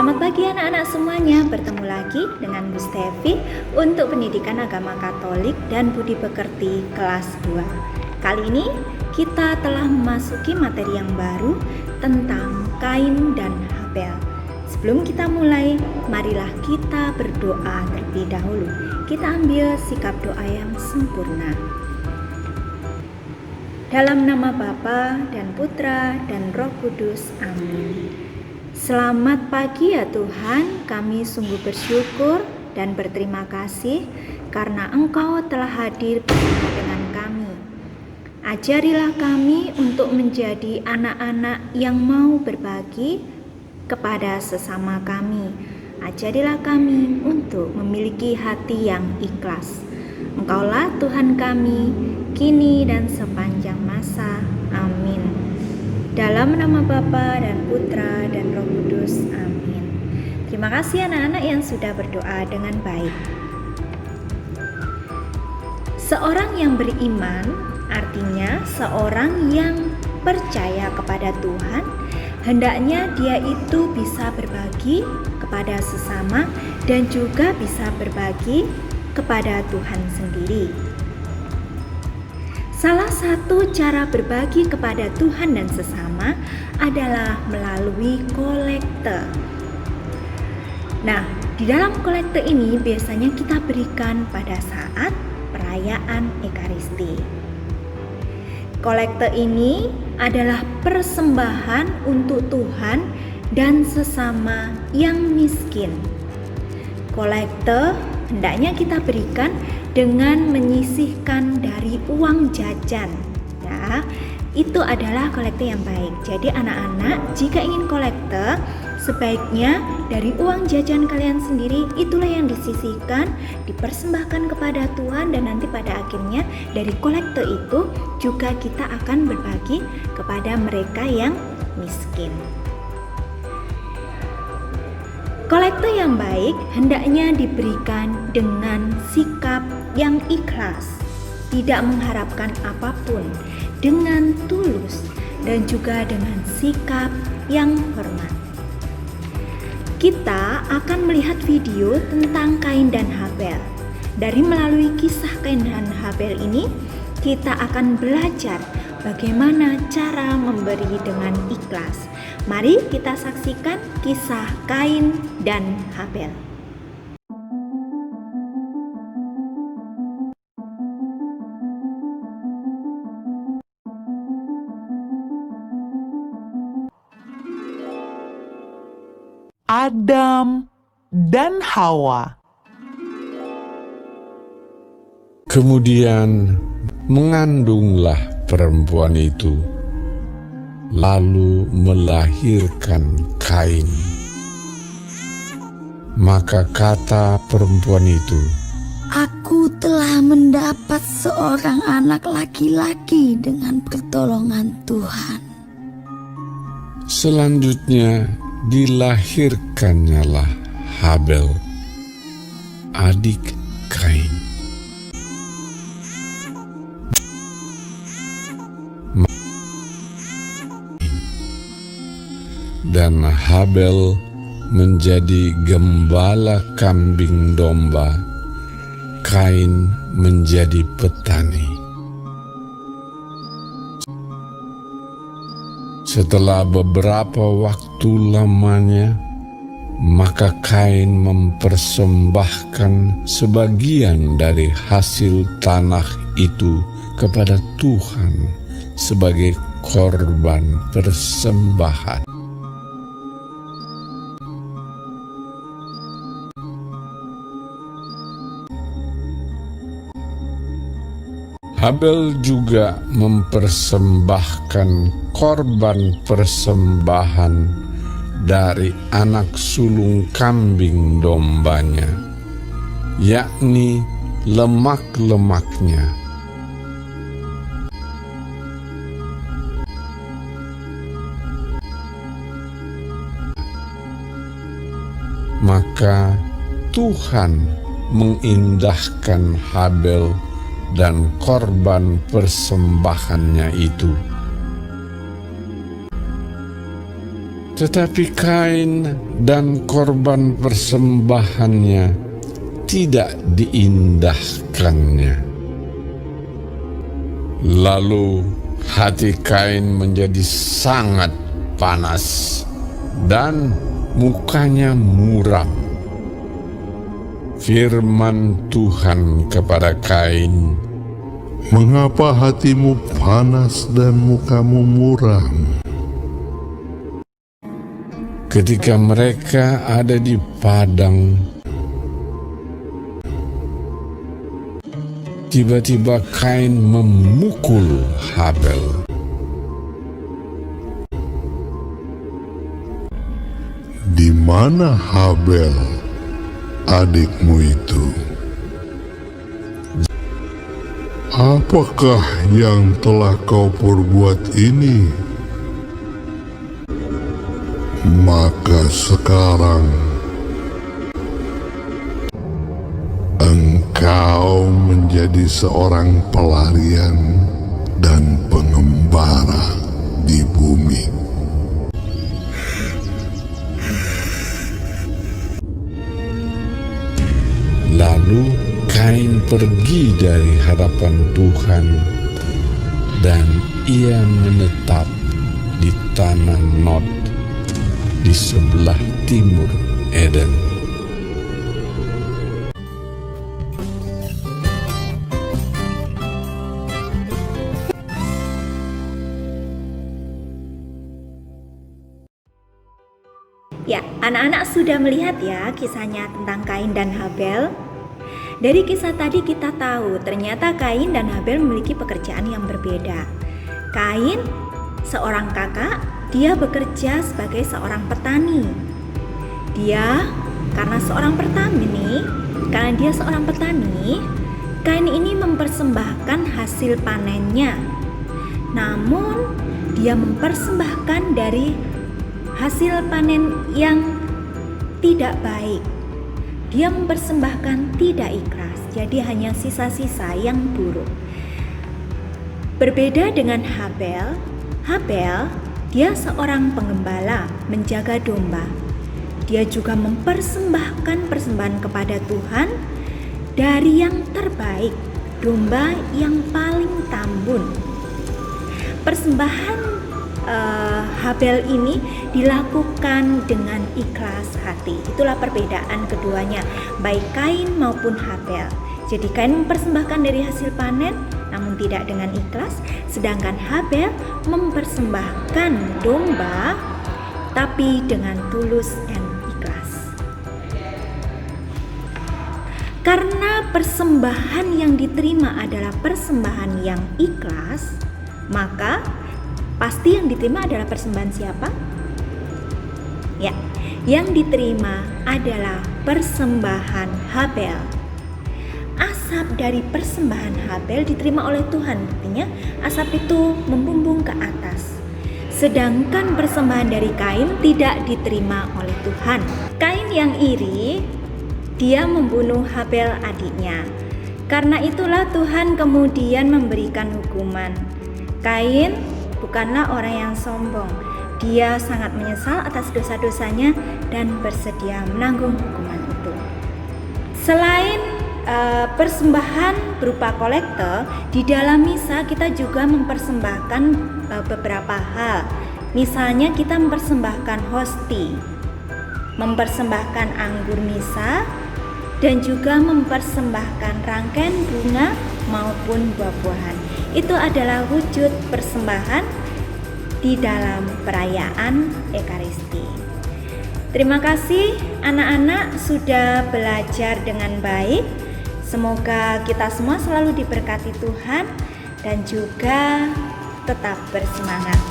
Selamat pagi anak-anak semuanya, bertemu lagi dengan Bu Stevi untuk pendidikan agama Katolik dan Budi Pekerti kelas 2. Kali ini kita telah memasuki materi yang baru tentang Kain dan Habel. Sebelum kita mulai, marilah kita berdoa terlebih dahulu. Kita ambil sikap doa yang sempurna. Dalam nama Bapa dan Putra dan Roh Kudus, amin. Selamat pagi ya Tuhan, kami sungguh bersyukur dan berterima kasih karena Engkau telah hadir bersama dengan kami. Ajarilah kami untuk menjadi anak-anak yang mau berbagi kepada sesama kami. Ajarilah kami untuk memiliki hati yang ikhlas. Engkaulah Tuhan kami, kini dan sepanjang masa. Amin. Dalam nama Bapa dan Putra dan Roh Kudus, amin. Terima kasih anak-anak yang sudah berdoa dengan baik. Seorang yang beriman artinya seorang yang percaya kepada Tuhan, hendaknya dia itu bisa berbagi kepada sesama dan juga bisa berbagi kepada Tuhan sendiri. Salah satu cara berbagi kepada Tuhan dan sesama adalah melalui kolekte. Nah, di dalam kolekte ini biasanya kita berikan pada saat perayaan Ekaristi. Kolekte ini adalah persembahan untuk Tuhan dan sesama yang miskin. Kolekte hendaknya kita berikan dengan menyisihkan dari uang jajan. Ya, itu adalah kolekte yang baik. Jadi anak-anak, jika ingin kolekte, sebaiknya dari uang jajan kalian sendiri itulah yang disisihkan, dipersembahkan kepada Tuhan, dan nanti pada akhirnya dari kolekte itu juga kita akan berbagi kepada mereka yang miskin. Kolekte yang baik hendaknya diberikan dengan sikap yang ikhlas, tidak mengharapkan apapun, dengan tulus, dan juga dengan sikap yang hormat. Kita akan melihat video tentang Kain dan Habel. Dari melalui kisah Kain dan Habel ini, kita akan belajar bagaimana cara memberi dengan ikhlas. Mari kita saksikan kisah Kain dan Habel. Adam dan Hawa. Kemudian mengandunglah perempuan itu, lalu melahirkan Kain. Maka kata perempuan itu, "Aku telah mendapat seorang anak laki-laki dengan pertolongan Tuhan." selanjutnya dilahirkannyalah Habel, adik Kain. Dan Habel menjadi gembala kambing domba, Kain menjadi petani. Setelah beberapa waktu lamanya, maka Kain mempersembahkan sebagian dari hasil tanah itu kepada Tuhan sebagai korban persembahan. Habel juga mempersembahkan korban persembahan dari anak sulung kambing dombanya, yakni lemak-lemaknya. Maka Tuhan mengindahkan Habel dan korban persembahannya itu. Tetapi Kain dan korban persembahannya tidak diindahkannya. Lalu hati Kain menjadi sangat panas dan mukanya muram. Firman Tuhan kepada Kain, "Mengapa hatimu panas dan mukamu muram?" Ketika mereka ada di padang, tiba-tiba Kain memukul Habel. "Di mana Habel, adikmu itu? Apakah yang telah kau perbuat ini? Maka sekarang engkau menjadi seorang pelarian dan pengembara di bumi." Lalu Kain pergi dari hadapan Tuhan dan ia menetap di tanah Nod di sebelah timur Eden. Ya, anak-anak sudah melihat ya kisahnya tentang Kain dan Habel. Dari kisah tadi kita tahu ternyata Kain dan Habel memiliki pekerjaan yang berbeda. Kain seorang kakak, dia bekerja sebagai seorang petani. Karena dia seorang petani, Kain ini mempersembahkan hasil panennya. Namun dia mempersembahkan dari hasil panen yang tidak baik. Dia mempersembahkan tidak ikhlas, jadi hanya sisa-sisa yang buruk. Berbeda dengan Habel, dia seorang pengembala, menjaga domba. Dia juga mempersembahkan persembahan kepada Tuhan dari yang terbaik, domba yang paling tambun. Persembahan Habel ini dilakukan dengan ikhlas hati. Itulah perbedaan keduanya, baik Kain maupun Habel. Jadi Kain mempersembahkan dari hasil panen namun tidak dengan ikhlas, sedangkan Habel mempersembahkan domba tapi dengan tulus dan ikhlas. Karena persembahan yang diterima adalah persembahan yang ikhlas, maka pasti yang diterima adalah persembahan siapa? Ya, yang diterima adalah persembahan Habel. Asap dari persembahan Habel diterima oleh Tuhan, artinya asap itu membumbung ke atas. Sedangkan persembahan dari Kain tidak diterima oleh Tuhan. Kain yang iri, dia membunuh Habel adiknya. Karena itulah Tuhan kemudian memberikan hukuman. Kain bukanlah orang yang sombong. Dia sangat menyesal atas dosa-dosanya dan bersedia menanggung hukuman itu. Selain persembahan berupa kolekte, di dalam misa kita juga mempersembahkan beberapa hal. Misalnya kita mempersembahkan hosti, mempersembahkan anggur misa, dan juga mempersembahkan rangkaian bunga maupun buah-buahan. Itu adalah wujud persembahan di dalam perayaan Ekaristi. Terima kasih anak-anak sudah belajar dengan baik. Semoga kita semua selalu diberkati Tuhan dan juga tetap bersemangat.